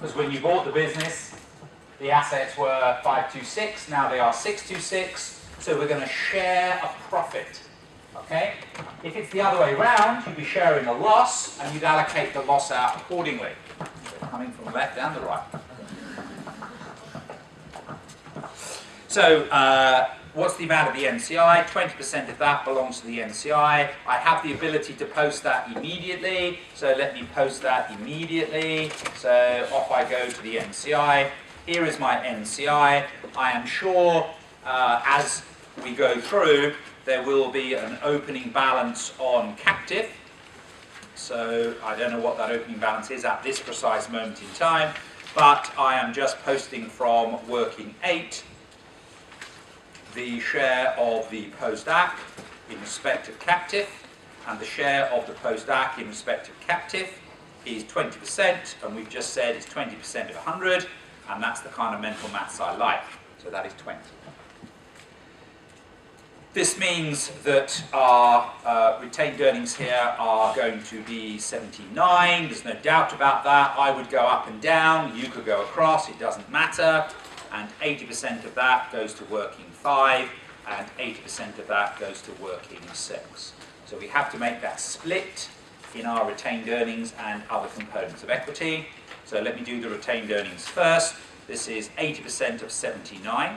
Because when you bought the business, the assets were 526, now they are 626, so we're going to share a profit. Okay? If it's the other way around, you'd be sharing a loss, and you'd allocate the loss out accordingly. Coming from the left and the right. So, what's the amount of the NCI? 20% of that belongs to the NCI. I have the ability to post that immediately, so let me post that immediately. So, off I go to the NCI. Here is my NCI. I am sure as we go through, there will be an opening balance on captive. So I don't know what that opening balance is at this precise moment in time, but I am just posting from working 8 the share of the post-AC in respect of captive, and the share of the post-AC in respect of captive is 20%, and we've just said it's 20% of 100, and that's the kind of mental maths I like. So that is 20. This means that our retained earnings here are going to be 79. There's no doubt about that. I would go up and down. You could go across. It doesn't matter. And 80% of that goes to working 5, and 80% of that goes to working 6. So we have to make that split in our retained earnings and other components of equity. So let me do the retained earnings first. This is 80% of 79.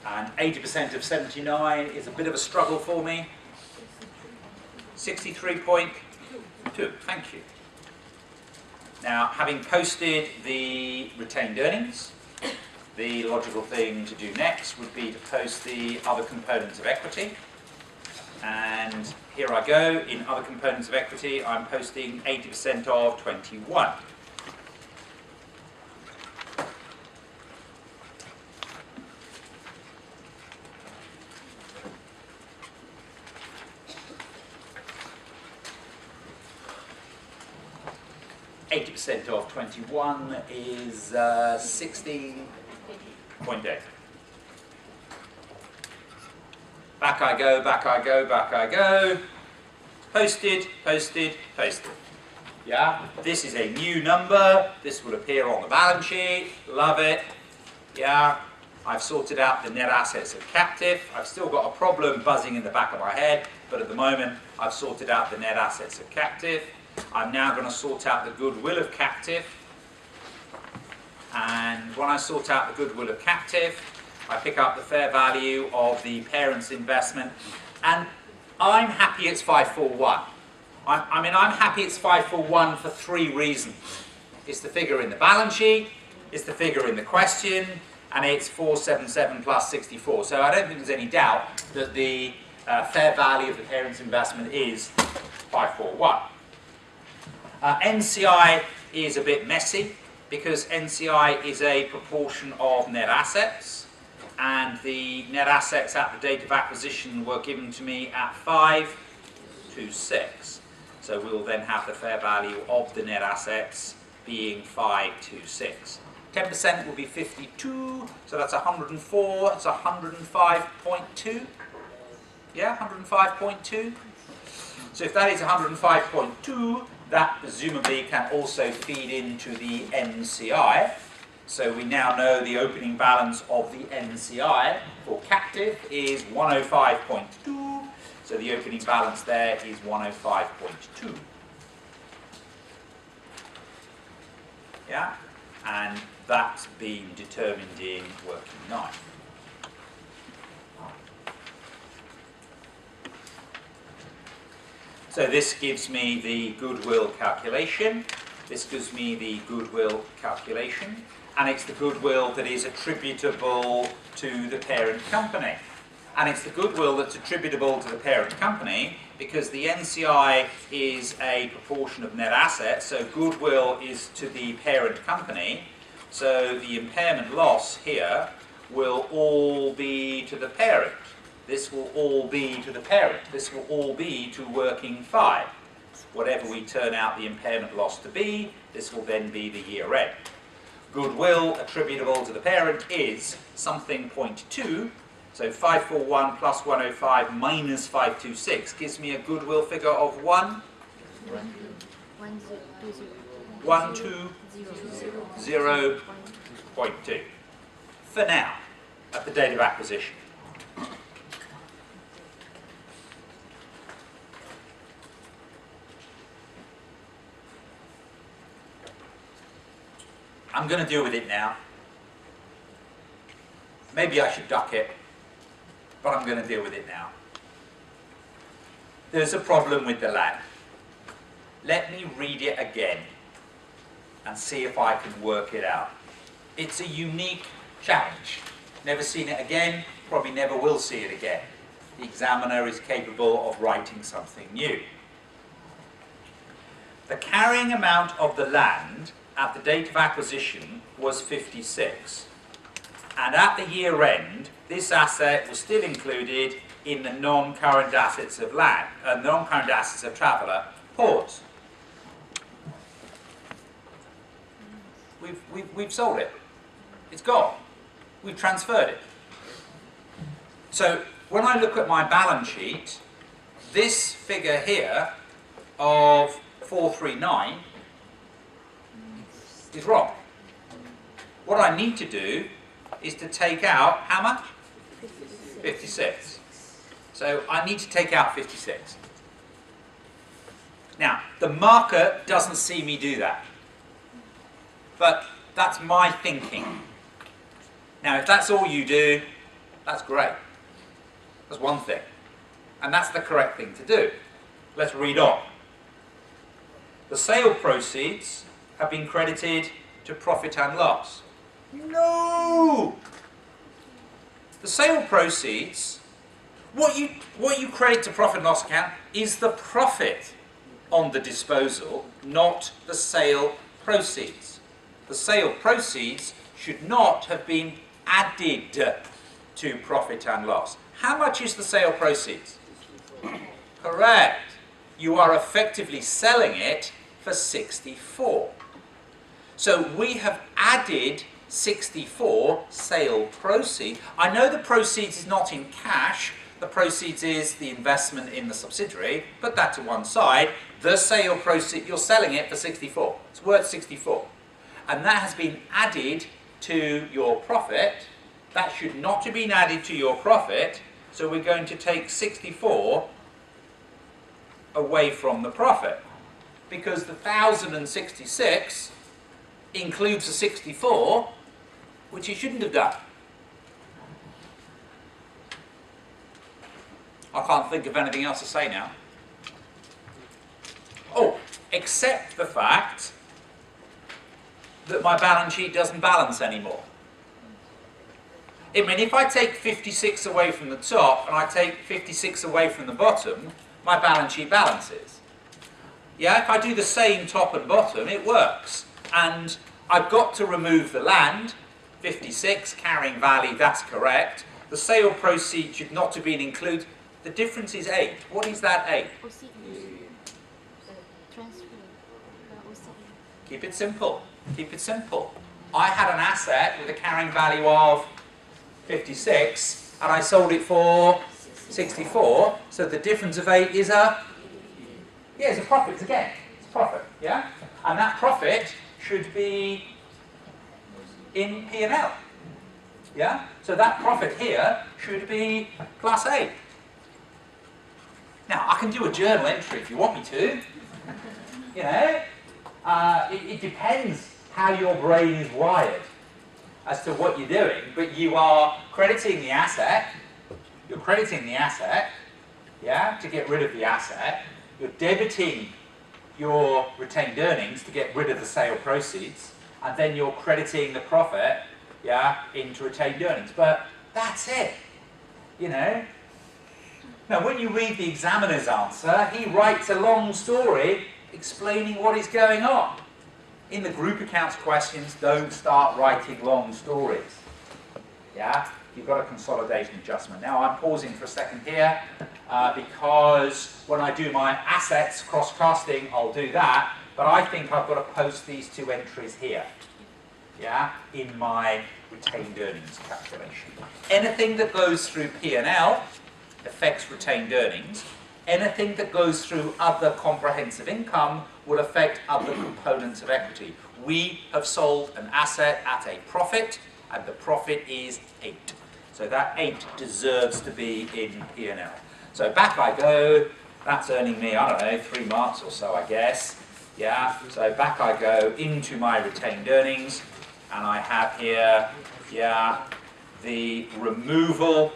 And 80% of 79 is a bit of a struggle for me. 63.2, thank you. Now, having posted the retained earnings, the logical thing to do next would be to post the other components of equity. And here I go. In other components of equity, I'm posting 80% of 21. % of 21 is 16.8. Back I go, back I go, back I go. Posted, posted, posted. Yeah, this is a new number. This will appear on the balance sheet. Love it. Yeah, I've sorted out the net assets of captive. I've still got a problem buzzing in the back of my head, but at the moment I've sorted out the net assets of captive. I'm now going to sort out the goodwill of captive, and when I sort out the goodwill of captive, I pick up the fair value of the parent's investment, and I'm happy it's 541. I'm happy it's 541 for 3 reasons. It's the figure in the balance sheet, it's the figure in the question, and it's 477 plus 64. So I don't think there's any doubt that the fair value of the parent's investment is 541. NCI is a bit messy because NCI is a proportion of net assets, and the net assets at the date of acquisition were given to me at 526. So we'll then have the fair value of the net assets being 526. 10% will be 52, so that's 104, it's 105.2. Yeah, 105.2. So if that is 105.2, that presumably can also feed into the NCI. So we now know the opening balance of the NCI for captive is 105.2. So the opening balance there is 105.2. Yeah, and that's been determined in working 9. So this gives me the goodwill calculation. This gives me the goodwill calculation. And it's the goodwill that is attributable to the parent company. And it's the goodwill that's attributable to the parent company because the NCI is a proportion of net assets, so goodwill is to the parent company. So the impairment loss here will all be to the parent. This will all be to the parent. This will all be to working 5. Whatever we turn out the impairment loss to be, this will then be the year end. goodwill attributable to the parent is something 0.2. So 541 plus 105 minus 526 gives me a goodwill figure of 120.2 for now, at the date of acquisition. I'm going to deal with it now. Maybe I should duck it, but I'm going to deal with it now. There's a problem with the land. Let me read it again and see if I can work it out. It's a unique challenge. Never seen it again, probably never will see it again. The examiner is capable of writing something new. The carrying amount of the land at the date of acquisition was 56. And at the year end, this asset was still included in the non-current assets of land, non-current assets of Traveller. Pause. We've sold it. It's gone. We've transferred it. So when I look at my balance sheet, this figure here of 439 is wrong. What I need to do is to take out how much? 56. So I need to take out 56. Now, the marker doesn't see me do that. But that's my thinking. Now, if that's all you do, that's great. That's one thing. And that's the correct thing to do. Let's read on. The sale proceeds have been credited to profit and loss. No! The sale proceeds, what you credit to profit and loss account is the profit on the disposal, not the sale proceeds. The sale proceeds should not have been added to profit and loss. How much is the sale proceeds? Correct. You are effectively selling it for 64. So we have added 64 sale proceeds. I know the proceeds is not in cash. The proceeds is the investment in the subsidiary. Put that to one side. The sale proceeds, you're selling it for 64. It's worth 64. And that has been added to your profit. That should not have been added to your profit. So we're going to take 64 away from the profit. Because the 1,066 includes a 64, which it shouldn't have done. I can't think of anything else to say now. Oh, except the fact that my balance sheet doesn't balance anymore. I mean, if I take 56 away from the top and I take 56 away from the bottom, my balance sheet balances. Yeah, if I do the same top and bottom, it works. And I've got to remove the land, 56, carrying value, that's correct. The sale proceeds should not have been included. The difference is 8. What is that 8? Keep it simple. Keep it simple. I had an asset with a carrying value of 56 and I sold it for 64. So the difference of 8 is it's a profit again. It's a profit, yeah? And that profit should be in P&L. Yeah? So that profit here should be plus 8. Now, I can do a journal entry if you want me to. You know? It depends how your brain is wired as to what you're doing, but you are crediting the asset, you're crediting the asset, yeah, to get rid of the asset, you're debiting your retained earnings to get rid of the sale proceeds, and then you're crediting the profit, yeah, into retained earnings. But that's it, you know. Now, when you read the examiner's answer, he writes a long story explaining what is going on. In the group accounts questions, don't start writing long stories. Yeah, you've got a consolidation adjustment. Now I'm pausing for a second here because when I do my assets cross-casting, I'll do that. But I think I've got to post these two entries here. yeah, in my retained earnings calculation. Anything that goes through P&L affects retained earnings. Anything that goes through other comprehensive income will affect other components of equity. We have sold an asset at a profit, and the profit is 8. So that 8 deserves to be in P&L. So back I go. That's earning me, I don't know, 3 marks or so, I guess. Yeah, so back I go into my retained earnings, and I have here, yeah, the removal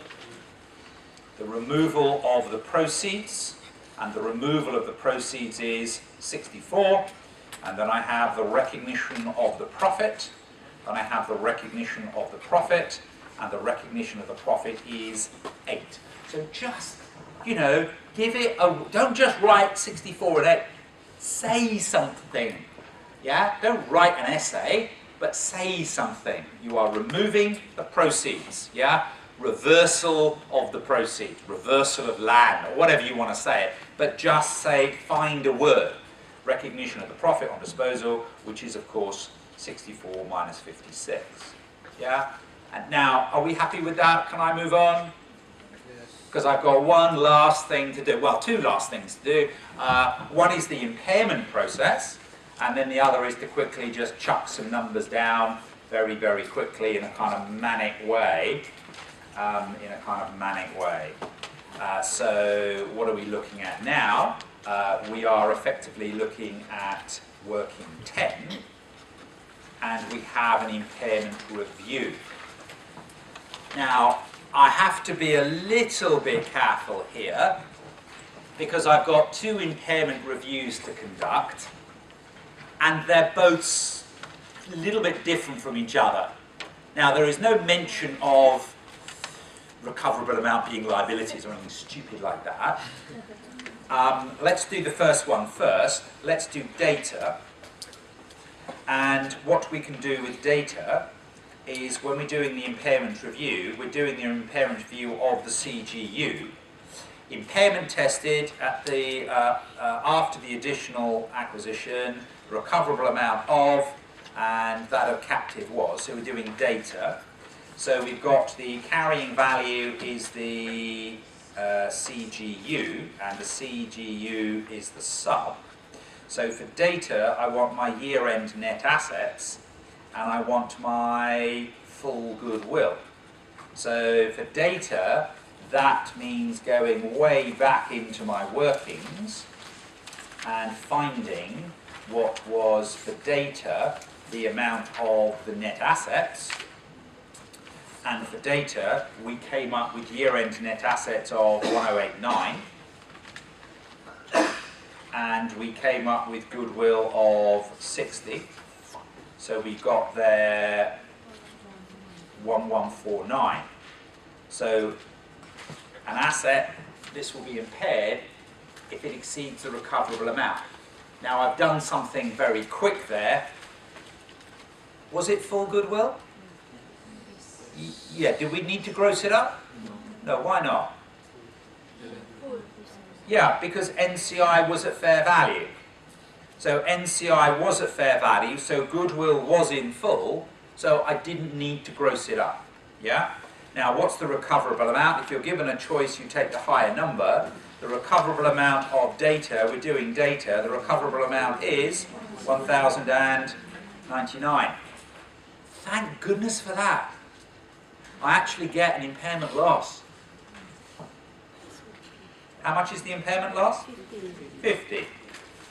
of the proceeds, and the removal of the proceeds is 64, and then I have the recognition of the profit, and I have the recognition of the profit, and the recognition of the profit is 8. So just, you know, give it a, don't just write 64 and 8, say something, yeah? Don't write an essay, but say something. You are removing the proceeds, yeah? Reversal of the proceeds, reversal of land, or whatever you want to say it, but just say, find a word. Recognition of the profit on disposal, which is of course 64 minus 56, yeah? And now, are we happy with that? Can I move on? Because I've got one last thing to do, well, 2 last things to do. One is the impairment process, and then the other is to quickly just chuck some numbers down very, very quickly in a kind of manic way. So what are we looking at now? We are effectively looking at working 10, and we have an impairment review. Now, I have to be a little bit careful here, because I've got 2 impairment reviews to conduct, and they're both a little bit different from each other. Now, there is no mention of recoverable amount being liabilities or anything stupid like that. Let's do the first one first. Let's do data. And what we can do with data is, when we're doing the impairment review, we're doing the impairment review of the CGU. Impairment tested at the after the additional acquisition, recoverable amount of, and that of captive was. So we're doing data. So we've got the carrying value is the CGU, and the CGU is the sub. So for data, I want my year-end net assets, and I want my full goodwill. So for data, that means going way back into my workings and finding what was, for data, the amount of the net assets. And for data, we came up with year-end net assets of 1089, and we came up with goodwill of 60. So we got there 1149. So an asset, this will be impaired if it exceeds the recoverable amount. Now, I've done something very quick there. Was it full goodwill? Yeah, do we need to gross it up? No, why not? Yeah, because NCI was at fair value. So NCI was at fair value, so goodwill was in full, so I didn't need to gross it up. Yeah? Now, what's the recoverable amount? If you're given a choice, you take the higher number. The recoverable amount of data, we're doing data, the recoverable amount is 1,099. Thank goodness for that. I actually get an impairment loss. How much is the impairment loss? 50.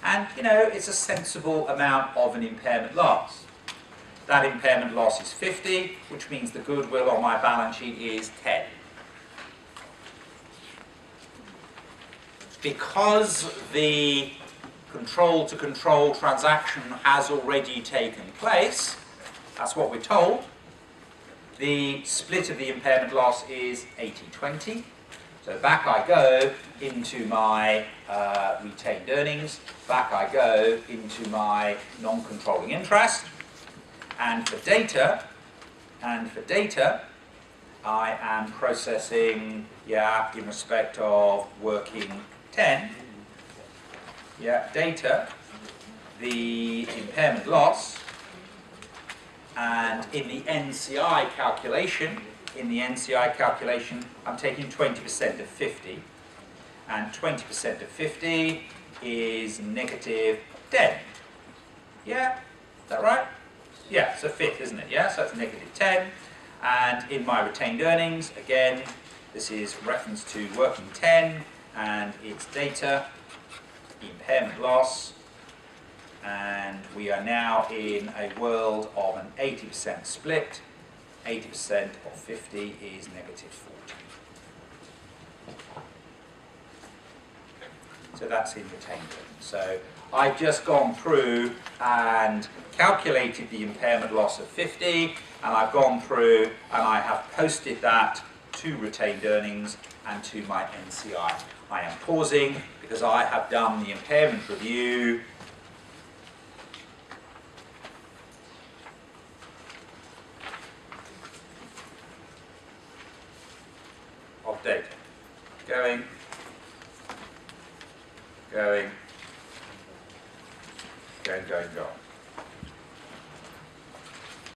And, you know, it's a sensible amount of an impairment loss. That impairment loss is 50, which means the goodwill on my balance sheet is 10. Because the control-to-control transaction has already taken place, that's what we're told, the split of the impairment loss is 80-20. So back I go into my retained earnings, back I go into my non-controlling interest, and for data, I am processing, yeah, in respect of working 10, yeah, data, the impairment loss, And in the NCI calculation, I'm taking 20% of 50. And 20% of 50 is negative 10. Yeah? Is that right? Yeah, it's a fifth, isn't it? Yeah, so that's negative 10. And in my retained earnings, again, this is reference to working 10, and it's data, impairment loss, and we are now in a world of an 80% split. 80% of 50 is negative 40. So that's in retained earnings. So I've just gone through and calculated the impairment loss of 50, and I've gone through and I have posted that to retained earnings and to my NCI. I am pausing because I have done the impairment review of data. Going, going, going, going, going.